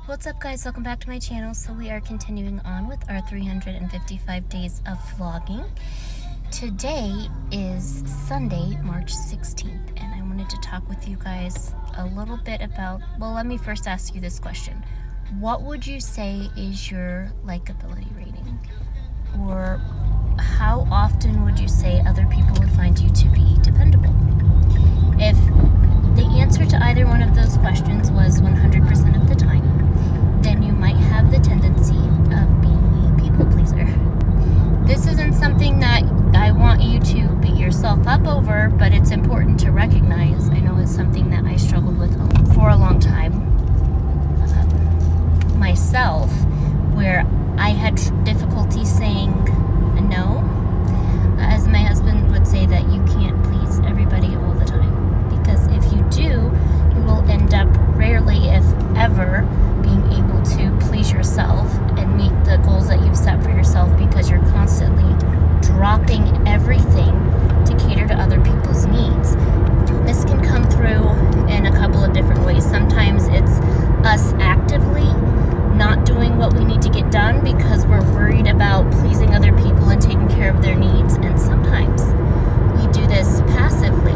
What's up, guys? Welcome back to my channel. So we are continuing on with our 355 days of vlogging. Today is Sunday, March 16th, and I wanted to talk with you guys a little bit about, well, let me first ask you this question. What would you say is your likability rating? Or how often would you say other people would find you to be dependable? If the answer to either one of those questions was 100% of the time, then you might have the tendency of being a people pleaser. This isn't something that I want you to beat yourself up over, but it's important to recognize. I know it's something that I struggled with for a long time myself, where I had difficulty saying no. As my husband would say, that you can't please everybody all the time, because if you do, you will end up rarely, if ever, being able to please yourself and meet the goals that you've set for yourself, because you're constantly dropping everything to cater to other people's needs. This can come through in a couple of different ways. Sometimes it's us actively not doing what we need to get done because we're worried about pleasing other people and taking care of their needs, and sometimes we do this passively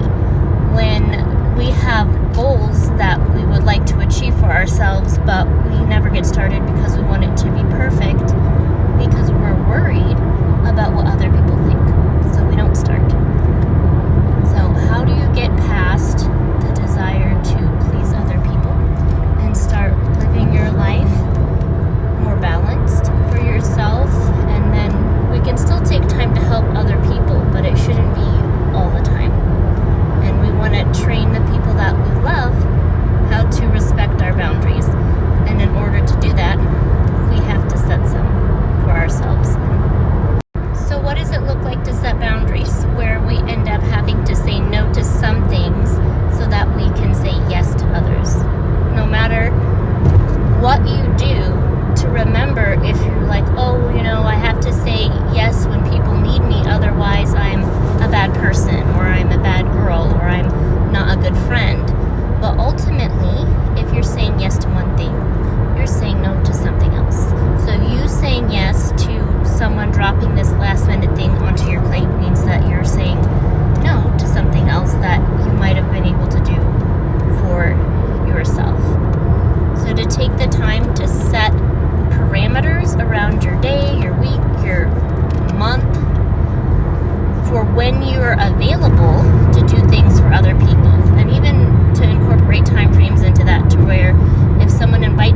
when we have goals that we would like to achieve for ourselves, but we never get started because we want it to be perfect, because we're worried about what other people think, so we don't start. So how do you get past the desire to please other people and start living your life more balanced for yourself? And then we can still take time to help other people, but it shouldn't be all the time. And we want to train the people that we love how to respect our boundaries. And in order to do that, we have to set some for ourselves. So what does it look like to set boundaries, where we end up having to say no to some things so that we can say yes to others? No matter what you do, to remember, if you're like, oh, I have to say yes when people need me, otherwise I'm a bad person, or I'm a bad girl, or I'm not a good friend. But ultimately, if you're saying yes to one thing, you're saying no to something else. So you saying yes to someone dropping this last minute thing onto your plate means that you're saying no to something else that you might have been able to do for yourself. So to take the time to set parameters around your day, your week, your month, for when you're available to do things for other people, and even to incorporate time frames into that, to where if someone invites